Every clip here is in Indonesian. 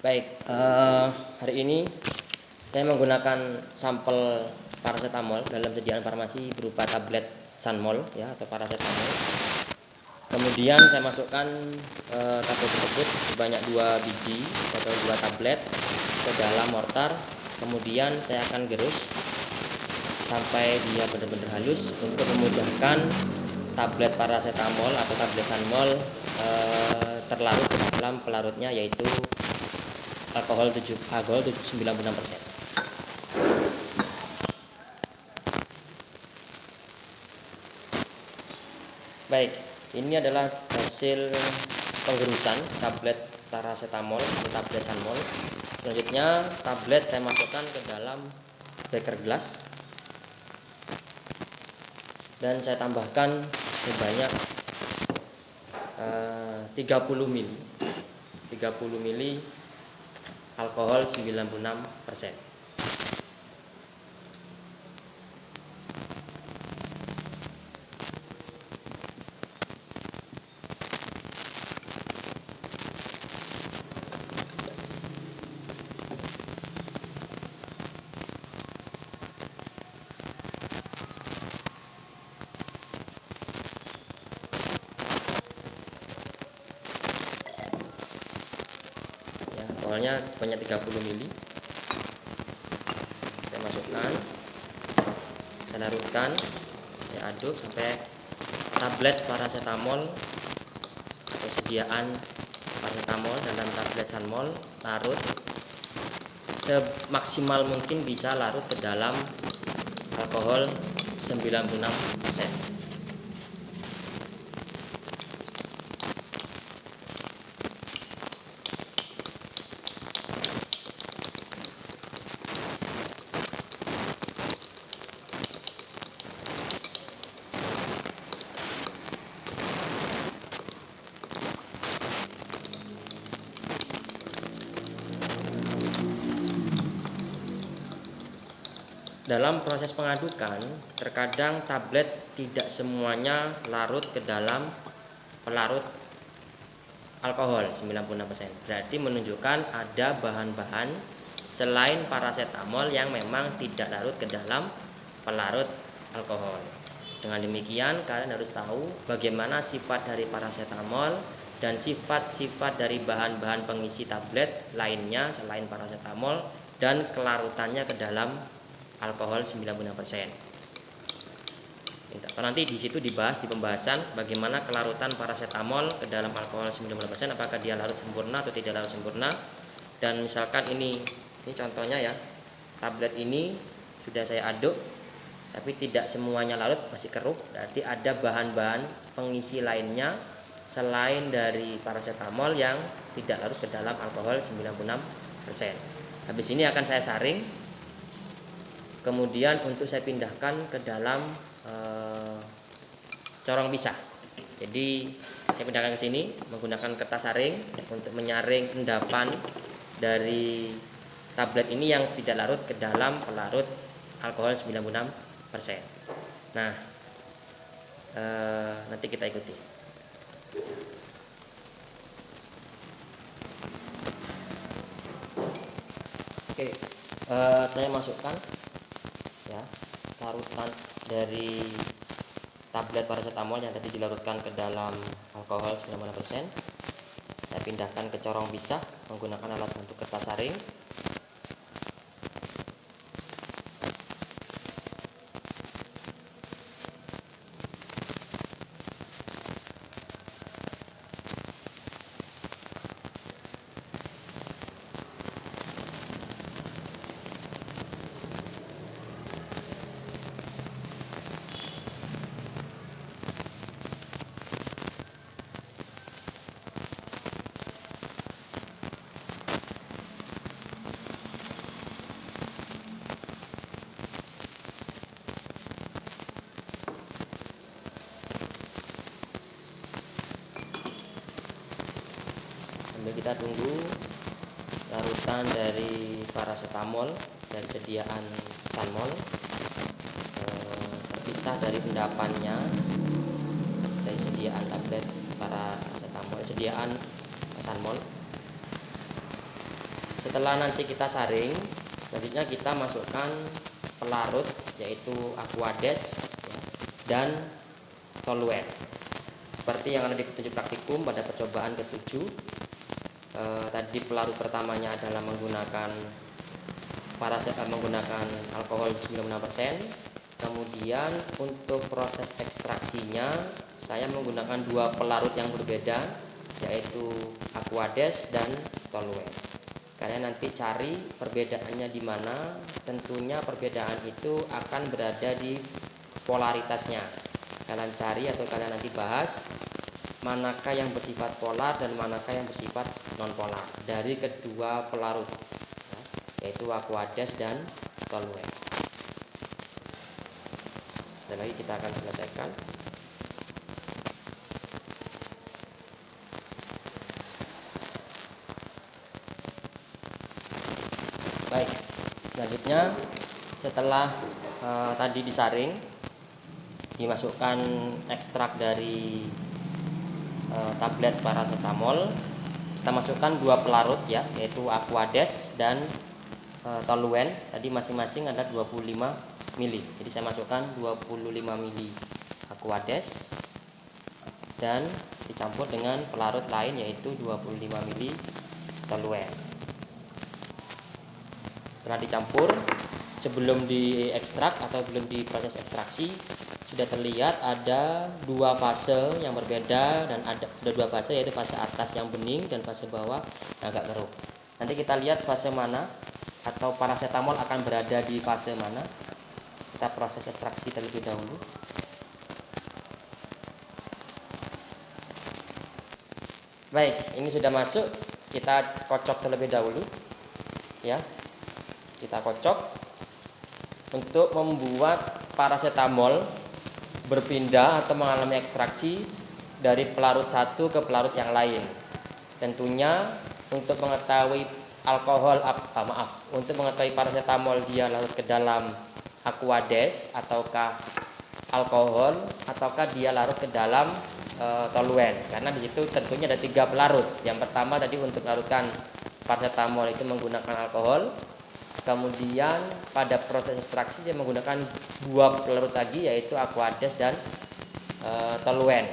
Baik, hari ini saya menggunakan sampel paracetamol dalam sediaan farmasi berupa tablet Sanmol ya atau paracetamol. Kemudian saya masukkan tablet tersebut sebanyak 2 biji atau 2 tablet ke dalam mortar. Kemudian saya akan gerus sampai dia benar-benar halus untuk memudahkan tablet paracetamol atau tablet Sanmol terlarut ke dalam pelarutnya, yaitu alkohol 96%. Baik, ini adalah hasil penggerusan tablet paracetamol atau tablet Sanmol. Selanjutnya tablet saya masukkan ke dalam beker gelas dan saya tambahkan sebanyak 30 ml alkohol 96%. Alkoholnya banyak 30 ml. Saya masukkan, saya larutkan, saya aduk sampai tablet paracetamol atau sediaan paracetamol dalam tablet Sanmol larut semaksimal mungkin bisa larut ke dalam alkohol 96%. Dalam proses pengadukan, terkadang tablet tidak semuanya larut ke dalam pelarut alkohol 96%. Berarti menunjukkan ada bahan-bahan selain paracetamol yang memang tidak larut ke dalam pelarut alkohol. Dengan demikian, kalian harus tahu bagaimana sifat dari paracetamol dan sifat-sifat dari bahan-bahan pengisi tablet lainnya selain paracetamol dan kelarutannya ke dalam alkohol 96%. Nanti di situ dibahas di pembahasan bagaimana kelarutan paracetamol ke dalam alkohol 96%, apakah dia larut sempurna atau tidak larut sempurna. Dan misalkan ini contohnya ya, tablet ini sudah saya aduk tapi tidak semuanya larut, masih keruh, berarti ada bahan-bahan pengisi lainnya selain dari paracetamol yang tidak larut ke dalam alkohol 96%. Habis ini akan saya saring, kemudian untuk saya pindahkan ke dalam corong pisah. Jadi saya pindahkan ke sini menggunakan kertas saring untuk menyaring endapan dari tablet ini yang tidak larut ke dalam pelarut alkohol 96%. Nah, nanti kita ikuti. Oke, saya masukkan ya larutan dari tablet paracetamol yang tadi dilarutkan ke dalam alkohol 96%. Saya pindahkan ke corong pisah menggunakan alat bantu kertas saring. Kita tunggu larutan dari paracetamol dari sediaan Sanmol terpisah dari endapannya dari sediaan tablet paracetamol, sediaan Sanmol. setelah nanti kita saring, selanjutnya kita masukkan pelarut yaitu Aquades ya, dan toluene. Seperti yang ada di petunjuk praktikum pada percobaan ke-7. Tadi pelarut pertamanya adalah menggunakan alkohol 96%. Kemudian untuk proses ekstraksinya saya menggunakan dua pelarut yang berbeda, yaitu Aquades dan toluene. Kalian nanti cari perbedaannya di mana. Tentunya perbedaan itu akan berada di polaritasnya. Kalian cari atau kalian nanti bahas manakah yang bersifat polar dan manakah yang bersifat non polar dari kedua pelarut, yaitu Aquades dan toluene. Dan lagi kita akan selesaikan. Baik, selanjutnya setelah tadi disaring, dimasukkan ekstrak dari tablet paracetamol, kita masukkan dua pelarut ya, yaitu Aquades dan toluene. Tadi masing-masing ada 25 mili. Jadi saya masukkan 25 mili Aquades dan dicampur dengan pelarut lain yaitu 25 mili toluene. Setelah dicampur, sebelum diekstrak atau belum diproses ekstraksi, sudah terlihat ada dua fase yang berbeda dan ada dua fase, yaitu fase atas yang bening dan fase bawah yang agak keruh. Nanti kita lihat fase mana atau paracetamol akan berada di fase mana. Kita proses ekstraksi terlebih dahulu. Baik, ini sudah masuk. Kita kocok terlebih dahulu ya. Kita kocok untuk membuat paracetamol berpindah atau mengalami ekstraksi dari pelarut satu ke pelarut yang lain. Tentunya untuk mengetahui untuk mengetahui paracetamol dia larut ke dalam Aquades ataukah alkohol ataukah dia larut ke dalam toluene, karena di situ tentunya ada tiga pelarut. Yang pertama tadi untuk larutkan paracetamol itu menggunakan alkohol. Kemudian pada proses ekstraksi dia menggunakan dua pelarut lagi, yaitu Aquades dan toluene.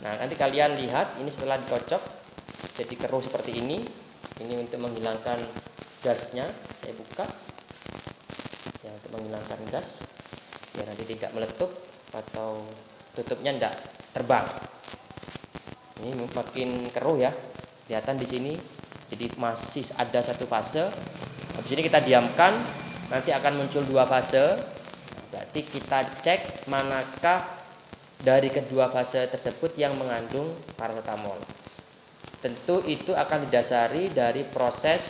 Nah, nanti kalian lihat ini setelah dikocok jadi keruh seperti ini. Ini untuk menghilangkan gasnya. Saya buka ya, untuk menghilangkan gas biar nanti tidak meletup atau tutupnya tidak terbang. Ini makin keruh ya, kelihatan di sini. Jadi masih ada satu fase. Habis ini kita diamkan, nanti akan muncul dua fase. Berarti kita cek manakah dari kedua fase tersebut yang mengandung paracetamol. Tentu itu akan didasari dari proses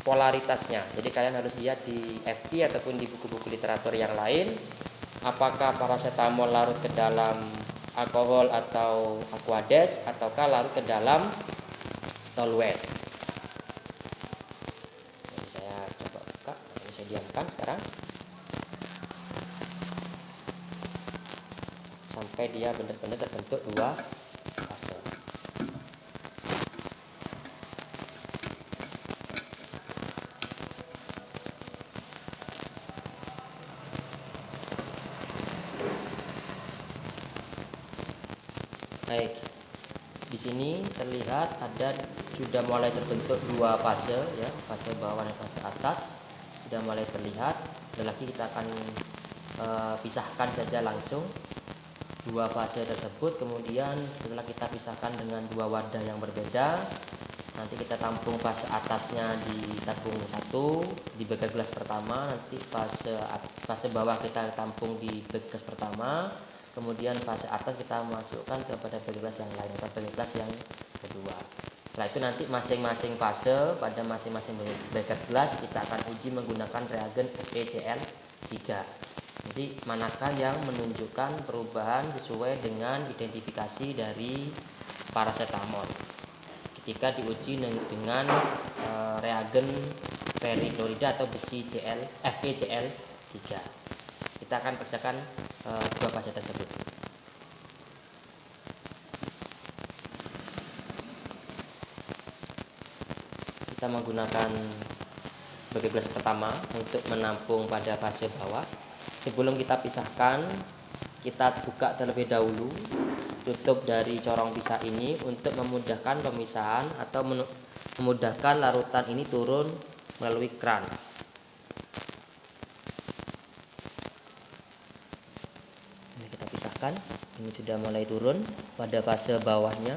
polaritasnya. Jadi kalian harus lihat di FI ataupun di buku-buku literatur yang lain, apakah paracetamol larut ke dalam alkohol atau Aquades ataukah larut ke dalam toluene. Jadi saya coba buka, ini saya diamkan sekarang sampai dia benar-benar terbentuk dua fase. Baik, di sini terlihat ada sudah mulai terbentuk dua fase ya, fase bawah dan fase atas sudah mulai terlihat. Dan lagi kita akan pisahkan saja langsung dua fase tersebut. Kemudian setelah kita pisahkan dengan dua wadah yang berbeda, nanti kita tampung fase atasnya di tabung satu di beker gelas pertama, nanti fase bawah kita tampung di beker gelas pertama. Kemudian fase atas kita masukkan kepada beker gelas yang lain atau beker gelas yang kedua. Setelah itu nanti masing-masing fase pada masing-masing beker gelas kita akan uji menggunakan reagen FeCl3. Jadi manakah yang menunjukkan perubahan sesuai dengan identifikasi dari paracetamol ketika diuji dengan reagen ferriklorida atau besi FeCl3. Kita akan periksakan dua fase tersebut. kita menggunakan sebagai gelas pertama untuk menampung pada fase bawah. Sebelum kita pisahkan, kita buka terlebih dahulu tutup dari corong pisah ini untuk memudahkan pemisahan atau memudahkan larutan ini turun melalui kran. Ini kita pisahkan, ini sudah mulai turun pada fase bawahnya.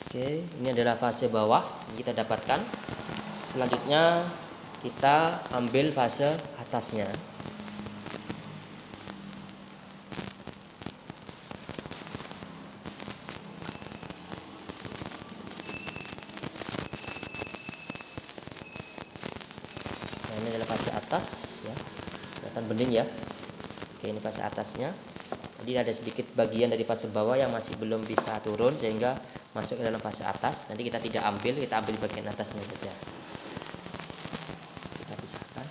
Oke, ini adalah fase bawah yang kita dapatkan. Selanjutnya kita ambil fase atasnya. Nah, ini adalah fase atas ya. Kelihatan bening ya. Oke, ini fase atasnya. Tadi ada sedikit bagian dari fase bawah yang masih belum bisa turun sehingga masuk ke dalam fase atas. Nanti kita tidak ambil, kita ambil bagian atasnya saja. Kita pisahkan.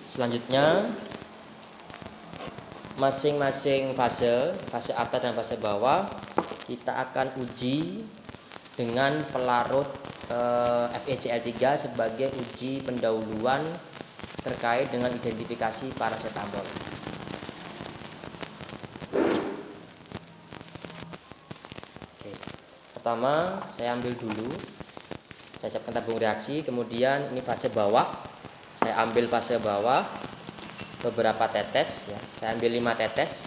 Selanjutnya masing-masing fase atas dan fase bawah kita akan uji dengan pelarut FeCl3 sebagai uji pendahuluan terkait dengan identifikasi parasetamol. Oke. Pertama saya ambil dulu, saya siapkan tabung reaksi, kemudian ini fase bawah, saya ambil fase bawah beberapa tetes ya, saya ambil 5 tetes.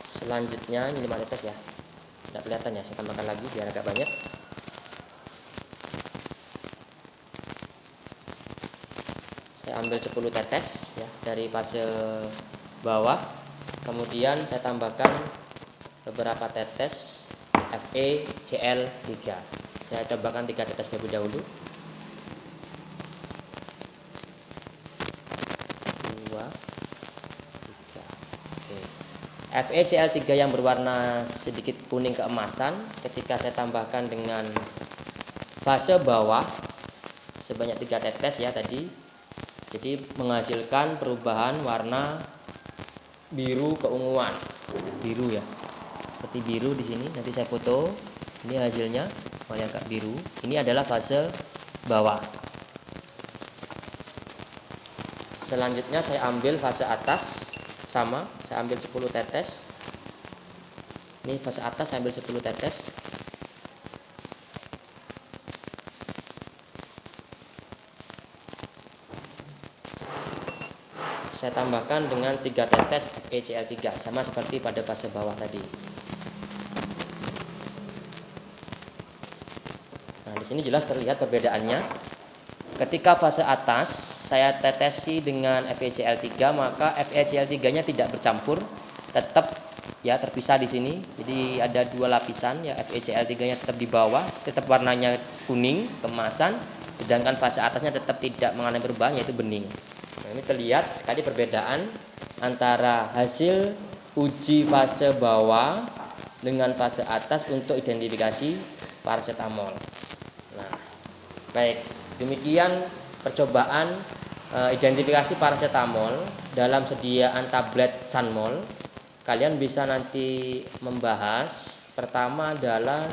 Selanjutnya ini 5 tetes ya, tidak kelihatan ya, saya tambahkan lagi biar agak banyak. Saya ambil 10 tetes ya dari fase bawah, kemudian saya tambahkan beberapa tetes FeCl3. Saya cobakan 3 tetes lebih dahulu. 2, 3. Oke. FeCl3 yang berwarna sedikit kuning keemasan ketika saya tambahkan dengan fase bawah sebanyak 3 tetes ya tadi. Jadi menghasilkan perubahan warna biru keunguan, biru ya, seperti biru di sini. Nanti saya foto. Ini hasilnya, warna agak biru. Ini adalah fase bawah. Selanjutnya saya ambil fase atas, sama, saya ambil 10 tetes. Ini fase atas saya ambil 10 tetes. Saya tambahkan dengan 3 tetes FeCl3 sama seperti pada fase bawah tadi. Nah, di sini jelas terlihat perbedaannya. Ketika fase atas saya tetesi dengan FeCl3, maka FeCl3-nya tidak bercampur, tetap ya terpisah di sini. Jadi ada 2 lapisan ya, FeCl3-nya tetap di bawah, tetap warnanya kuning keemasan, sedangkan fase atasnya tetap tidak mengalami perubahan yaitu bening. Nah, ini terlihat sekali perbedaan antara hasil uji fase bawah dengan fase atas untuk identifikasi parasetamol. Nah, baik, demikian percobaan identifikasi parasetamol dalam sediaan tablet Sanmol. Kalian bisa nanti membahas, pertama adalah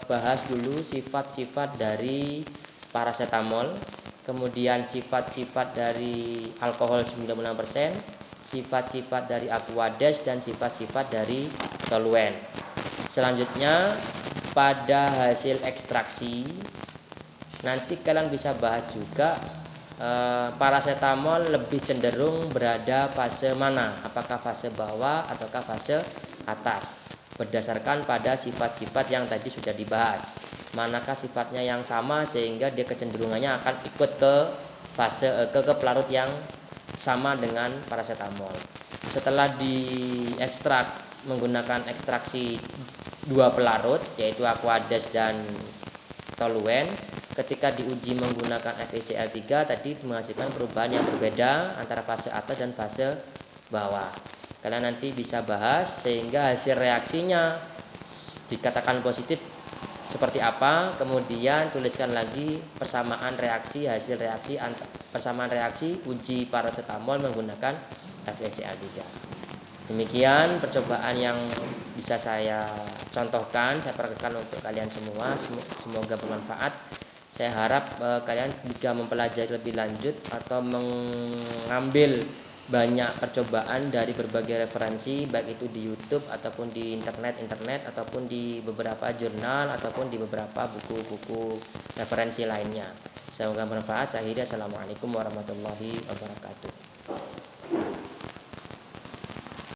bahas dulu sifat-sifat dari parasetamol, kemudian sifat-sifat dari alkohol 96%, sifat-sifat dari Aquades, dan sifat-sifat dari toluen. Selanjutnya pada hasil ekstraksi nanti kalian bisa bahas juga parasetamol lebih cenderung berada fase mana, apakah fase bawah ataukah fase atas, berdasarkan pada sifat-sifat yang tadi sudah dibahas. Manakah sifatnya yang sama sehingga dia kecenderungannya akan ikut ke fase ke pelarut yang sama dengan parasetamol. Setelah diekstrak menggunakan ekstraksi 2 pelarut yaitu Aquades dan toluen, ketika diuji menggunakan FeCl3 tadi menghasilkan perubahan yang berbeda antara fase atas dan fase bawah. Kalian nanti bisa bahas sehingga hasil reaksinya dikatakan positif seperti apa, kemudian tuliskan lagi persamaan reaksi persamaan reaksi uji paracetamol menggunakan FeCl3. Demikian percobaan yang bisa saya contohkan, saya praktekkan untuk kalian semua. Semoga bermanfaat. Saya harap kalian juga mempelajari lebih lanjut atau mengambil banyak percobaan dari berbagai referensi, baik itu di YouTube ataupun di internet ataupun di beberapa jurnal ataupun di beberapa buku-buku referensi lainnya. Semoga bermanfaat. Saya akhiri. Assalamualaikum warahmatullahi wabarakatuh.